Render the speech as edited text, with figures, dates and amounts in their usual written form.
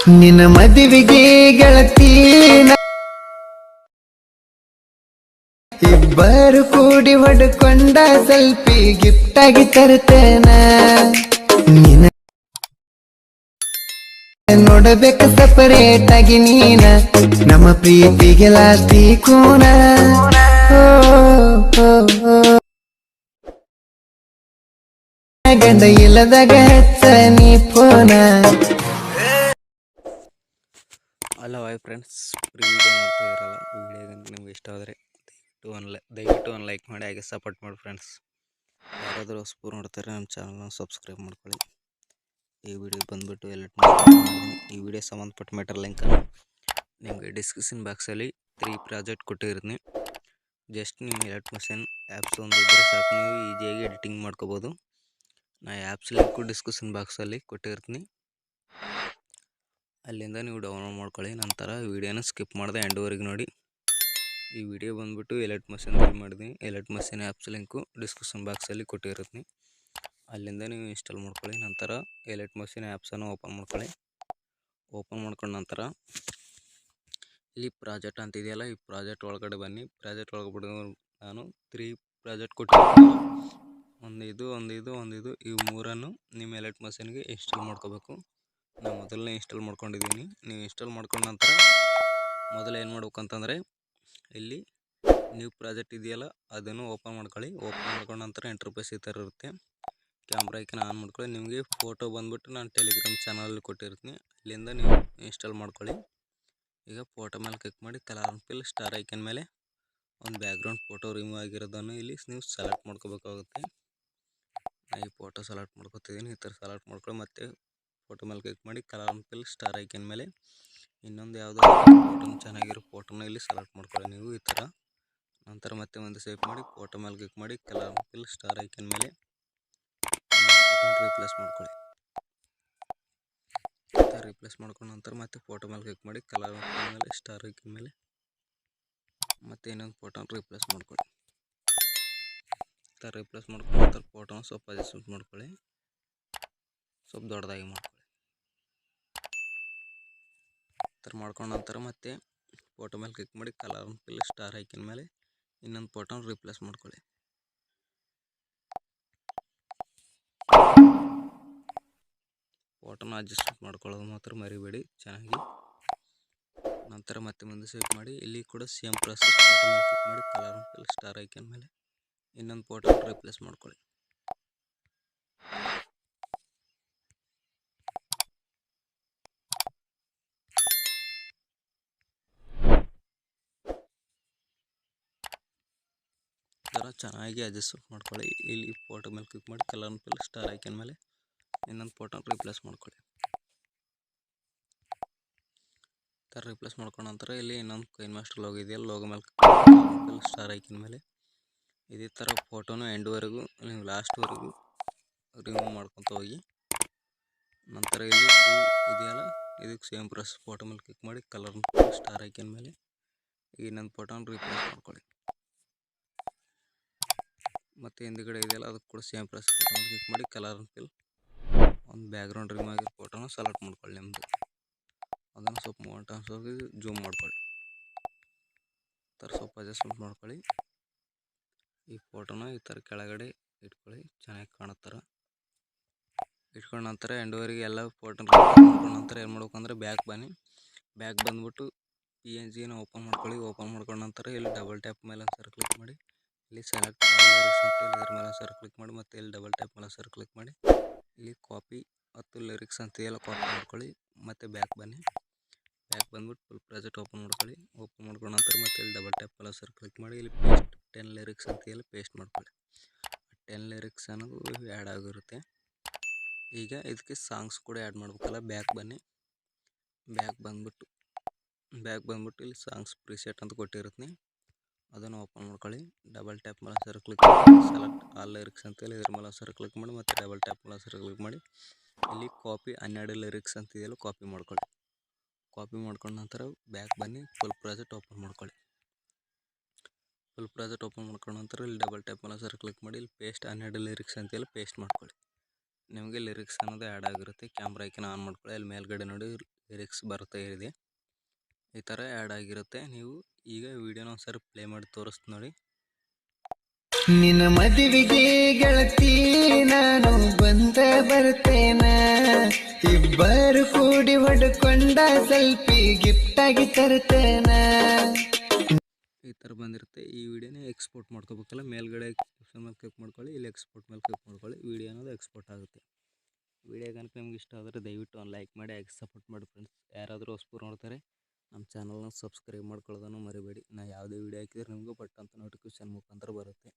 ನಿನ್ನ ಮದುವೆಗೆ ಗೆಳತಿ ಇಬ್ಬರು ಕೂಡಿ ಹೊಡ್ಕೊಂಡ ಸೆಲ್ಫಿ ಗಿಫ್ಟ್ ಆಗಿ ತರ್ತೇನ ನಿನ್ನ ನೋಡಬೇಕು ಸಪರೇಟ್ ಆಗಿ ನೀನ ನಮ್ಮ ಪ್ರೀತಿಗೆ ಲಾಸ್ತಿ ಕೂನ ಗಂಡ ಇಲ್ಲದಾಗ ಹೆಚ್ಚ ನೀ ಫೋನ. ಹಲೋ ಹಾಯ್ ಫ್ರೆಂಡ್ಸ್, ವಿಡಿಯೋ ನೋಡ್ತಾ ಇರಲ್ಲ. ವಿಡಿಯೋ ನಿಮ್ಗೆ ಇಷ್ಟ ಆದರೆ ದಯವಿಟ್ಟು ಒಂದು ಲೈಕ್ ಮಾಡಿ, ಹಾಗೆ ಸಪೋರ್ಟ್ ಮಾಡಿ ಫ್ರೆಂಡ್ಸ್. ಯಾರಾದರೂ ಹೊಸಬರು ನೋಡ್ತಾರೆ ನಮ್ಮ ಚಾನಲ್ನ ಸಬ್ಸ್ಕ್ರೈಬ್ ಮಾಡ್ಕೊಳ್ಳಿ. ಈ ವಿಡಿಯೋ ಬಂದುಬಿಟ್ಟು ಎಲೆಕ್ಟ್ ಮಾಡಿದ್ದೀನಿ. ಈ ವಿಡಿಯೋ ಸಂಬಂಧಪಟ್ಟ ಮ್ಯಾಟರ್ ಲಿಂಕನ್ನು ನಿಮಗೆ ಡಿಸ್ಕ್ರಿಪ್ಷನ್ ಬಾಕ್ಸಲ್ಲಿ 3 ಪ್ರಾಜೆಕ್ಟ್ ಕೊಟ್ಟಿರ್ತೀನಿ. ಜಸ್ಟ್ ನೀವು ಎಲೆಕ್ಟ್ ಮಷಿನ್ ಆ್ಯಪ್ಸ್ ಒಂದು ಇದ್ದರೆ ಸಾಕು, ನೀವು ಈಸಿಯಾಗಿ ಎಡಿಟಿಂಗ್ ಮಾಡ್ಕೋಬೋದು. ನಾ ಆ್ಯಪ್ಸ್ ಲಿಂಕು ಡಿಸ್ಕ್ರಿಪ್ಷನ್ ಬಾಕ್ಸಲ್ಲಿ ಕೊಟ್ಟಿರ್ತೀನಿ, ಅಲ್ಲಿಂದ ನೀವು ಡೌನ್ಲೋಡ್ ಮಾಡ್ಕೊಳ್ಳಿ. ನಂತರ ವಿಡಿಯೋನ ಸ್ಕಿಪ್ ಮಾಡಿದೆ ಎಂಡ್ವರೆಗೆ ನೋಡಿ. ಈ ವಿಡಿಯೋ ಬಂದುಬಿಟ್ಟು ಎಲೆಕ್ಟ್ ಮಷಿನಲ್ಲಿ ಮಾಡಿದ್ದೀನಿ. Elect machine apps link description ಬಾಕ್ಸಲ್ಲಿ ಕೊಟ್ಟಿರ್ತೀನಿ, ಅಲ್ಲಿಂದ ನೀವು ಇನ್ಸ್ಟಾಲ್ ಮಾಡ್ಕೊಳ್ಳಿ. ನಂತರ ಎಲೆಕ್ಟ್ ಮಷಿನ್ ಆ್ಯಪ್ಸನ್ನು ಓಪನ್ ಮಾಡ್ಕೊಳ್ಳಿ. ಓಪನ್ ಮಾಡ್ಕೊಂಡ ನಂತರ ಇಲ್ಲಿ ಪ್ರಾಜೆಕ್ಟ್ ಅಂತಿದೆಯಲ್ಲ, ಈ ಪ್ರಾಜೆಕ್ಟ್ ಒಳಗಡೆ ಬನ್ನಿ. ಪ್ರಾಜೆಕ್ಟ್ ಒಳಗಡೆ ನಾನು 3 ಪ್ರಾಜೆಕ್ಟ್ ಕೊಟ್ಟಿದ್ದೀನಿ. ಒಂದಿದು ಈ ಮೂರನ್ನು ನಿಮ್ಮ ಎಲೆಕ್ಟ್ ಮಷಿನ್ಗೆ ಇನ್ಸ್ಟಾಲ್ ಮಾಡ್ಕೋಬೇಕು. ನಾನು ಮೊದಲನೇ ಇನ್ಸ್ಟಾಲ್ ಮಾಡ್ಕೊಂಡಿದ್ದೀನಿ. ನೀವು ಇನ್ಸ್ಟಾಲ್ ಮಾಡ್ಕೊಂಡ ನಂತರ ಮೊದಲು ಏನು ಮಾಡ್ಬೇಕಂತಂದರೆ, ಇಲ್ಲಿ ನ್ಯೂ ಪ್ರಾಜೆಕ್ಟ್ ಇದೆಯಲ್ಲ ಅದನ್ನು ಓಪನ್ ಮಾಡ್ಕೊಳ್ಳಿ. ಓಪನ್ ಮಾಡ್ಕೊಂಡ ನಂತರ ಇಂಟರ್ಫೇಸ್ ಈ ಥರ ಇರುತ್ತೆ. ಕ್ಯಾಮ್ರಾ ಐಕನ್ ಆನ್ ಮಾಡ್ಕೊಳ್ಳಿ. ನಿಮಗೆ ಫೋಟೋ ಬಂದುಬಿಟ್ಟು ನಾನು ಟೆಲಿಗ್ರಾಮ್ ಚಾನಲಲ್ಲಿ ಕೊಟ್ಟಿರ್ತೀನಿ, ಅಲ್ಲಿಂದ ನೀವು ಇನ್ಸ್ಟಾಲ್ ಮಾಡ್ಕೊಳ್ಳಿ. ಈಗ ಫೋಟೋ ಮೇಲೆ ಕ್ಲಿಕ್ ಮಾಡಿ ಕಲರ್ ಫಿಲ್ ಸ್ಟಾರ್ ಐಕನ್ ಮೇಲೆ ಒಂದು ಬ್ಯಾಕ್ಗ್ರೌಂಡ್ ಫೋಟೋ ರಿಮೂವ್ ಆಗಿರೋದನ್ನು ಇಲ್ಲಿ ನೀವು ಸೆಲೆಕ್ಟ್ ಮಾಡ್ಕೋಬೇಕಾಗುತ್ತೆ. ಈ ಫೋಟೋ ಸೆಲೆಕ್ಟ್ ಮಾಡ್ಕೊತಿದ್ದೀನಿ. ಈ ಥರ ಸೆಲೆಕ್ಟ್ ಮಾಡ್ಕೊಳ್ಳಿ. ಮತ್ತೆ ಫೋಟೋ ಮೇಲೆ ಕ್ಲಿಕ್ ಮಾಡಿ ಕಲರ್ ಫಿಲ್ ಸ್ಟಾರ್ ಐಕನ್ ಮೇಲೆ ಇನ್ನೊಂದು ಯಾವುದೋ ಫೋಟೋನ ಚೆನ್ನಾಗಿರೋ ಫೋಟೋನ ಇಲ್ಲಿ ಸೆಲೆಕ್ಟ್ ಮಾಡ್ಕೊಳ್ಳಿ ನೀವು ಈ ಥರ. ನಂತರ ಮತ್ತೆ ಒಂದು ಸೇವ್ ಮಾಡಿ ಫೋಟೋ ಮೇಲೆ ಕ್ಲಿಕ್ ಮಾಡಿ ಕಲರ್ ಫಿಲ್ ಸ್ಟಾರ್ ಐಕನ್ ಮೇಲೆ ಫೋಟೋನ ರೀಪ್ಲೇಸ್ ಮಾಡ್ಕೊಳ್ಳಿ. ರೀಪ್ಲೇಸ್ ಮಾಡ್ಕೊಂಡ ನಂತರ ಮತ್ತೆ ಫೋಟೋ ಮೇಲೆ ಕ್ಲಿಕ್ ಮಾಡಿ ಕಲರ್ ಮೇಲೆ ಸ್ಟಾರ್ ಐಕನ್ ಮೇಲೆ ಮತ್ತೆ ಇನ್ನೊಂದು ಫೋಟೋನ ರೀಪ್ಲೇಸ್ ಮಾಡ್ಕೊಳ್ಳಿ. ರೀಪ್ಲೇಸ್ ಮಾಡ್ಕೊಂಡ ನಂತರ ಫೋಟೋನ ಸ್ವಲ್ಪ ಅಡ್ಜಸ್ಟ್ಮೆಂಟ್ ಮಾಡ್ಕೊಳ್ಳಿ, ಸ್ವಲ್ಪ ದೊಡ್ಡದಾಗಿ ಮಾಡ್ಕೊಳ್ಳಿ. ಥರ ಮಾಡ್ಕೊಂಡ ನಂತರ ಮತ್ತೆ ಫೋಟೋ ಮೇಲೆ ಕ್ಲಿಕ್ ಮಾಡಿ ಕಲರ್ ಫಿಲ್ ಸ್ಟಾರ್ ಐಕನ್ ಮೇಲೆ ಇನ್ನೊಂದು ಫೋಟೋನ ರೀಪ್ಲೇಸ್ ಮಾಡ್ಕೊಳ್ಳಿ. ಫೋಟೋನ ಅಡ್ಜಸ್ಟ್ಮೆಂಟ್ ಮಾಡ್ಕೊಳ್ಳೋದು ಮಾತ್ರ ಮರಿಬೇಡಿ ಚೆನ್ನಾಗಿ. ನಂತರ ಮತ್ತೆ ಮುಂದೆ ಸೇವ್ ಮಾಡಿ. ಇಲ್ಲಿ ಕೂಡ ಸೇಮ್ ಪ್ರೊಸೆಸ್. ಫೋಟೋ ಮೇಲೆ ಕ್ಲಿಕ್ ಮಾಡಿ ಕಲರ್ ಫಿಲ್ ಸ್ಟಾರ್ ಐಕನ್ ಮೇಲೆ ಇನ್ನೊಂದು ಫೋಟೋನ ರೀಪ್ಲೇಸ್ ಮಾಡ್ಕೊಳ್ಳಿ. ಥರ ಚೆನ್ನಾಗಿ ಅಡ್ಜಸ್ಟ್ಮೆಂಟ್ ಮಾಡ್ಕೊಳ್ಳಿ. ಇಲ್ಲಿ ಫೋಟೋ ಮೇಲೆ ಕ್ಲಿಕ್ ಮಾಡಿ ಕಲರ್ ಫಿಲ್ ಸ್ಟಾರ್ ಐಕನ್ ಮೇಲೆ ಇನ್ನೊಂದು ಫೋಟೋನ ರೀಪ್ಲೇಸ್ ಮಾಡ್ಕೊಳ್ಳಿ. ಥರ ರೀಪ್ಲೇಸ್ ಮಾಡ್ಕೊಂಡ ನಂತರ ಇಲ್ಲಿ ಇನ್ನೊಂದು ಕೈನ್ ಮಾಸ್ಟರ್ ಲೋಗೋ ಇದೆಯಲ್ಲ, ಲೋಗೋ ಮೇಲೆ ಫಿಲ್ ಸ್ಟಾರ್ ಐಕನ್ ಮೇಲೆ ಇದೇ ಥರ ಫೋಟೋನು ಎಂಡ್ವರೆಗೂ ನೀವು ಲಾಸ್ಟ್ವರೆಗೂ ರಿಮೂವ್ ಮಾಡ್ಕೊತ ಹೋಗಿ. ನಂತರ ಇಲ್ಲಿ ಇದೆಯಲ್ಲ, ಇದಕ್ಕೆ ಸೇಮ್ ಪ್ರೊಸೆಸ್. ಫೋಟೋ ಮೇಲೆ ಕ್ಲಿಕ್ ಮಾಡಿ ಕಲರ್ ಸ್ಟಾರ್ ಐಕನ್ ಮೇಲೆ ಇನ್ನೊಂದು ಫೋಟೋನ ರೀಪ್ಲೇಸ್ ಮಾಡ್ಕೊಳ್ಳಿ. ಮತ್ತು ಹಿಂದುಗಡೆ ಇದೆಯಲ್ಲ, ಅದಕ್ಕೆ ಕೂಡ ಸೇಮ್ ಪ್ರೊಸೆಸ್. ಫೋಟೋ ಮೇಲೆ ಕ್ಲಿಕ್ ಮಾಡಿ ಕಲರ್ ಫಿಲ್ ಒಂದು ಬ್ಯಾಕ್ಗ್ರೌಂಡ್ ರಿಮೂವ್ ಆಗಿರೋ ಫೋಟೋನ ಸೆಲೆಕ್ಟ್ ಮಾಡ್ಕೊಳ್ಳಿ. ನಿಮ್ಮದು ಅದನ್ನು ಸ್ವಲ್ಪ ಮೂಮೆಂಟ್ ಅನ್ಸೋಗಿ ಜೂಮ್ ಮಾಡ್ಕೊಳ್ಳಿ. ಥರ ಸ್ವಲ್ಪ ಅಡ್ಜಸ್ಟ್ಮೆಂಟ್ ಮಾಡ್ಕೊಳ್ಳಿ. ಈ ಫೋಟೋನ ಈ ಥರ ಕೆಳಗಡೆ ಇಟ್ಕೊಳ್ಳಿ, ಚೆನ್ನಾಗಿ ಕಾಣೋ ಥರ ಇಟ್ಕೊಂಡ ನಂತರ ಎಂಡ್ವರೆಗೆ ಎಲ್ಲ ಫೋಟೋನ ಮಾಡ್ಕೊಂಡ ನಂತರ ಏನು ಮಾಡ್ಬೇಕಂದ್ರೆ ಬ್ಯಾಕ್ ಬನ್ನಿ. ಬ್ಯಾಕ್ ಬಂದುಬಿಟ್ಟು PNGನ ಓಪನ್ ಮಾಡ್ಕೊಳ್ಳಿ. ಓಪನ್ ಮಾಡ್ಕೊಂಡ ನಂತರ ಇಲ್ಲಿ ಡಬಲ್ ಟ್ಯಾಪ್ ಮೇಲೆ ಒಂದು ಸರಿ ಕ್ಲಿಕ್ ಮಾಡಿ, ಇಲ್ಲಿ ಸೆಲೆಕ್ಟ್ ಲಿರಿಕ್ಸ್ ಅಂತ ಇಲ್ಲಿ ಇದ್ರ ಮೇಲೆ ಸರ್ ಕ್ಲಿಕ್ ಮಾಡಿ, ಮತ್ತು ಇಲ್ಲಿ ಡಬಲ್ ಟ್ಯಾಪ್ ಮೇಲೆ ಸರ್ ಕ್ಲಿಕ್ ಮಾಡಿ ಇಲ್ಲಿ ಕಾಪಿ ಮತ್ತು ಲಿರಿಕ್ಸ್ ಅಂತ ಎಲ್ಲ ಕಾಪಿ ಮಾಡ್ಕೊಳ್ಳಿ. ಮತ್ತು ಬ್ಯಾಕ್ ಬನ್ನಿ. ಬ್ಯಾಕ್ ಬಂದ್ಬಿಟ್ಟು ಫುಲ್ ಪ್ರಾಜೆಕ್ಟ್ ಓಪನ್ ಮಾಡ್ಕೊಳ್ಳಿ. ಓಪನ್ ಮಾಡ್ಕೊಂಡ ನಂತರ ಮತ್ತೆ ಇಲ್ಲಿ ಡಬಲ್ ಟ್ಯಾಪ್ ಮೇಲೆ ಸರ್ ಕ್ಲಿಕ್ ಮಾಡಿ ಇಲ್ಲಿ ಪೇಸ್ಟ್ 10 ಲಿರಿಕ್ಸ್ ಅಂತ ಎಲ್ಲ ಪೇಸ್ಟ್ ಮಾಡ್ಕೊಳ್ಳಿ. 10 ಲಿರಿಕ್ಸ್ ಅನ್ನೋದು ಆ್ಯಡ್ ಆಗಿರುತ್ತೆ. ಈಗ ಇದಕ್ಕೆ ಸಾಂಗ್ಸ್ ಕೂಡ ಆ್ಯಡ್ ಮಾಡ್ಬೇಕಲ್ಲ. ಬ್ಯಾಕ್ ಬನ್ನಿ. ಬ್ಯಾಕ್ ಬಂದ್ಬಿಟ್ಟು ಇಲ್ಲಿ ಸಾಂಗ್ಸ್ ಪ್ರಿಸೆಟ್ ಅಂತ ಕೊಟ್ಟಿರುತ್ತೆ, ಅದನ್ನು ಓಪನ್ ಮಾಡ್ಕೊಳ್ಳಿ. ಡಬಲ್ ಟ್ಯಾಪ್ ಮೇಲೆ ಸರ್ ಕ್ಲಿಕ್ ಮಾಡಿ ಸೆಲೆಕ್ಟ್ ಆಲ್ ಲಿರಿಕ್ಸ್ ಅಂತೇಳಿ ಇದ್ರ ಮೇಲೆ ಸರ್ ಕ್ಲಿಕ್ ಮಾಡಿ, ಮತ್ತು ಡಬಲ್ ಟ್ಯಾಪ್ ಮೇಲೆ ಸರ್ ಕ್ಲಿಕ್ ಮಾಡಿ ಇಲ್ಲಿ ಕಾಪಿ 12 ಲಿರಿಕ್ಸ್ ಅಂತಿದೆಯಲ್ಲ ಕಾಪಿ ಮಾಡ್ಕೊಳ್ಳಿ. ಕಾಪಿ ಮಾಡ್ಕೊಂಡ ನಂತರ ಬ್ಯಾಕ್ ಬನ್ನಿ. ಫುಲ್ ಪ್ರಾಜೆಕ್ಟ್ ಓಪನ್ ಮಾಡ್ಕೊಳ್ಳಿ. ಫುಲ್ ಪ್ರಾಜೆಕ್ಟ್ ಓಪನ್ ಮಾಡ್ಕೊಂಡ ನಂತರ ಇಲ್ಲಿ ಡಬಲ್ ಟ್ಯಾಪ್ ಮೇಲೆ ಸರ್ ಕ್ಲಿಕ್ ಮಾಡಿ ಇಲ್ಲಿ ಪೇಸ್ಟ್ 12 ಲಿರಿಕ್ಸ್ ಅಂತೇಳಿ ಪೇಸ್ಟ್ ಮಾಡ್ಕೊಳ್ಳಿ. ನಿಮಗೆ ಲಿರಿಕ್ಸ್ ಅನ್ನೋದು ಆ್ಯಡ್ ಆಗಿರುತ್ತೆ. ಕ್ಯಾಮ್ರಾ ಐಕನ್ ಆನ್ ಮಾಡ್ಕೊಳ್ಳಿ. ಅಲ್ಲಿ ಮೇಲ್ಗಡೆ ನೋಡಿ ಲಿರಿಕ್ಸ್ ಬರ್ತಾ ಇದೆ. ಈ ಥರ ಆ್ಯಡ್ ಆಗಿರುತ್ತೆ. ನೀವು ಈಗ ವಿಡಿಯೋನ ಒಂದ್ಸರಿ ಪ್ಲೇ ಮಾಡಿ ತೋರಿಸ್ತೀನಿ ನೋಡಿ. ನಿನ್ನ ಮದುವೆಗೆ ಗೆಳತಿ ನಾನು ಬಂದ ಬರ್ತೇನ, ಇಬ್ಬರು ಕೂಡಿ ಹೊಡ್ಕೊಂಡ ಸೆಲ್ಫಿ ಗಿಫ್ಟ್ ಆಗಿ ತರ್ತೇನ. ಈ ಥರ ಬಂದಿರುತ್ತೆ. ಈ ವಿಡಿಯೋನ ಎಕ್ಸ್ಪೋರ್ಟ್ ಮಾಡ್ಕೋಬೇಕಲ್ಲ, ಮೇಲ್ಗಡೆ ಆಪ್ಷನ್ ಮೇಲೆ ಕ್ಲಿಕ್ ಮಾಡ್ಕೊಳ್ಳಿ, ಇಲ್ಲಿ ಎಕ್ಸ್ಪೋರ್ಟ್ ಮೇಲೆ ಕ್ಲಿಕ್ ಮಾಡ್ಕೊಳ್ಳಿ. ವಿಡಿಯೋ ಅನ್ನೋದು ಎಕ್ಸ್ಪೋರ್ಟ್ ಆಗುತ್ತೆ. ವಿಡಿಯೋ ಕనుక ನಿಮ್ಗೆ ಇಷ್ಟ ಆದರೆ ದಯವಿಟ್ಟು ಒಂದು ಲೈಕ್ ಮಾಡಿ, ಹಾಗೆ ಸಪೋರ್ಟ್ ಮಾಡಿ ಫ್ರೆಂಡ್ಸ್. ಯಾರಾದರೂ ಹೊಸಬರು ನೋಡ್ತಾರೆ ನಮ್ಮ ಚಾನಲ್ನ ಸಬ್ಸ್ಕ್ರೈಬ್ ಮಾಡ್ಕೊಳ್ಳೋದನ್ನು ಮರಿಬೇಡಿ. ನಾನು ಯಾವುದೇ ವಿಡಿಯೋ ಹಾಕಿದ್ರೆ ನಿಮಗೂ ಪಟ್ ಅಂತ ನೋಟಿಫಿಕೇಶನ್ ಮುಖಾಂತರ ಬರುತ್ತೆ.